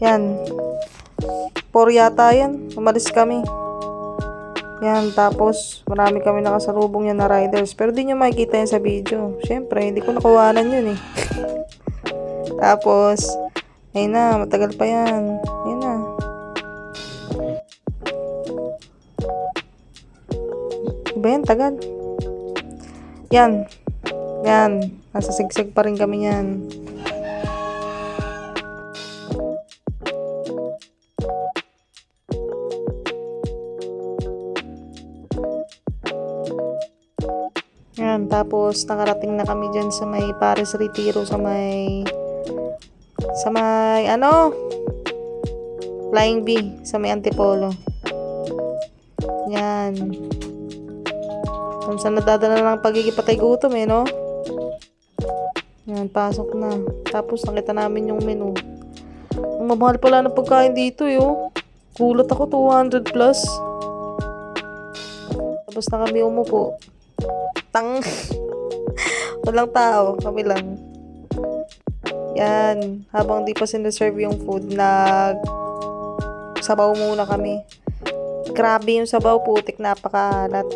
Yan. 4 yata yan. Umalis kami. Yan. Tapos, marami kami nakasalubong yan na riders. Pero di nyo makikita yan sa video. Syempre, hindi ko nakuhanan yun eh. Tapos, ayun na. Matagal pa yan. Ayun na. Diba yan? Tagal. Yan. Yan. Nasa sigsig pa rin kami yan. Yan, tapos nakarating na kami dyan sa may Paris Retiro, sa may Flying B, sa may Antipolo. Yan. Kung saan nadadala ng pagigipatay gutom eh, no? Yan, pasok na. Tapos nakita namin yung menu. Ang mamahal pala ng pagkain dito eh, oh. Gulat ako, 200 plus. Tapos na kami umupo. Walang tao, kami lang. Yan, habang di pa sinaserve yung food, sabaw muna kami. Grabe yung sabaw, putik, napakaalat.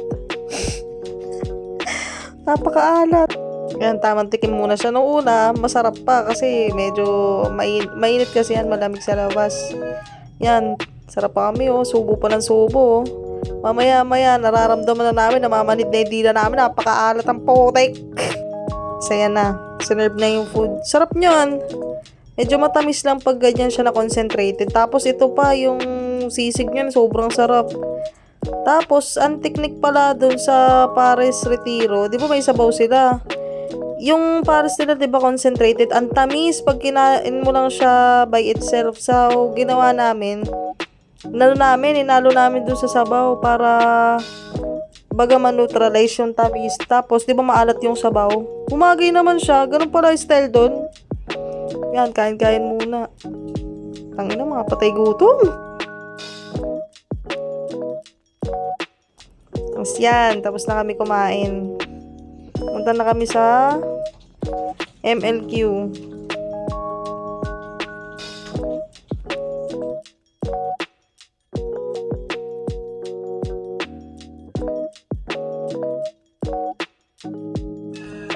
Napakaalat. Yan, tamang tikim muna siya. Nung una, masarap pa kasi medyo mainit kasi yan, malamig sa labas. Yan, sarap pa kami, oh. Subo pa ng subo, oh. Mamaya, nararamdaman na namin, namamanid na yung dila namin, napakaalat ang putik. Saya na, sinerve na yung food. Sarap nyan. Medyo matamis lang pag ganyan siya na concentrated. Tapos ito pa, yung sisig nyan, sobrang sarap. Tapos, ang technique pala dun sa Paris Retiro, di ba may sabaw sila? Yung Paris nila, di ba concentrated, ang tamis pag kinain mo lang siya by itself. So, ginawa namin, inalo namin dun sa sabaw para baga ma-neutralize yung tamis. Tapos, di ba maalat yung sabaw? Humagay naman siya. Ganun pala style dun. Yan, kain-kain muna. Tangina, mga patay gutom. Tapos yan, tapos na kami kumain. Punta na kami sa MLQ.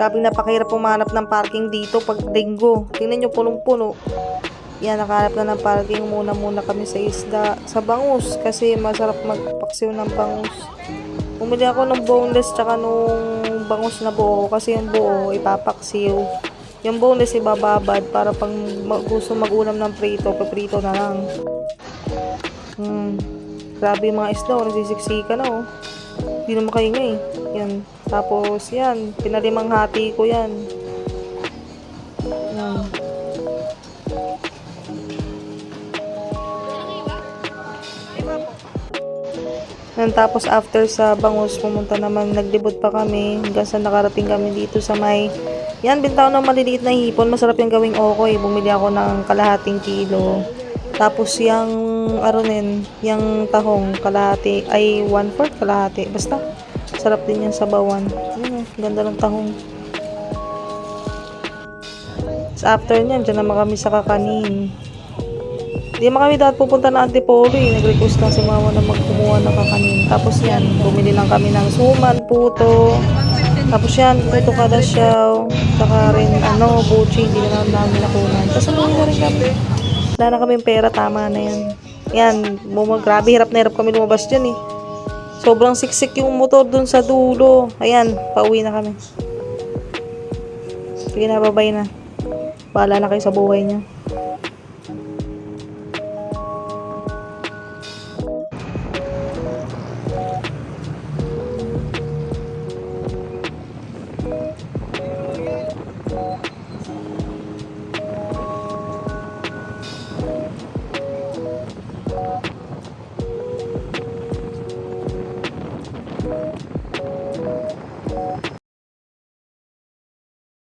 Sabi napakahirap pumanap ng parking dito pag linggo. Tingnan nyo, punong-puno. Yan, nakahanap na ng parking. Muna kami sa isda. Sa bangus. Kasi masarap magpaksiw ng bangus. Bumili ako ng boneless tsaka nung bangus na buo. Kasi yung buo, ipapaksiw. Yung boneless, ibababad. Para pag gusto mag-ulam ng prito, paprito na lang. Grabe yung mga isda. Nagsisiksika na, oh. Hindi na makaingay. Yan. Tapos, yan. Pinalimang hati ko yan. Yan. Yan. Tapos, after sa bangus, pumunta naman, naglibot pa kami. Hanggang sa nakarating kami dito sa may... Yan, bintaw ng maliliit na hipon. Masarap yung gawing okoy. Bumili ako ng kalahating kilo. Tapos, yung yung tahong, kalahati, ay 1/4 kalahati. Basta, sarap din yung sabawan. Ganda ng tahong. So, after nyan, dyan naman kami sa kakanin. Hindi naman kami dapat pupunta na Antipolo eh. Nag-request lang si mama na magkumuha ng kakanin. Tapos yan, bumili lang kami ng suman, puto. Tapos yan, puto kalasyaw. Saka rin, buchi, hindi na namin nakunan. Tapos umuwi na rin kami. Wala na kaming pera, tama na yan. Yan, grabe, hirap na hirap kami lumabas dyan eh. Sobrang siksik yung motor dun sa dulo. Ayan, pauwi na kami. Sige na, babay na. Bahala na kayo sa buhay niya.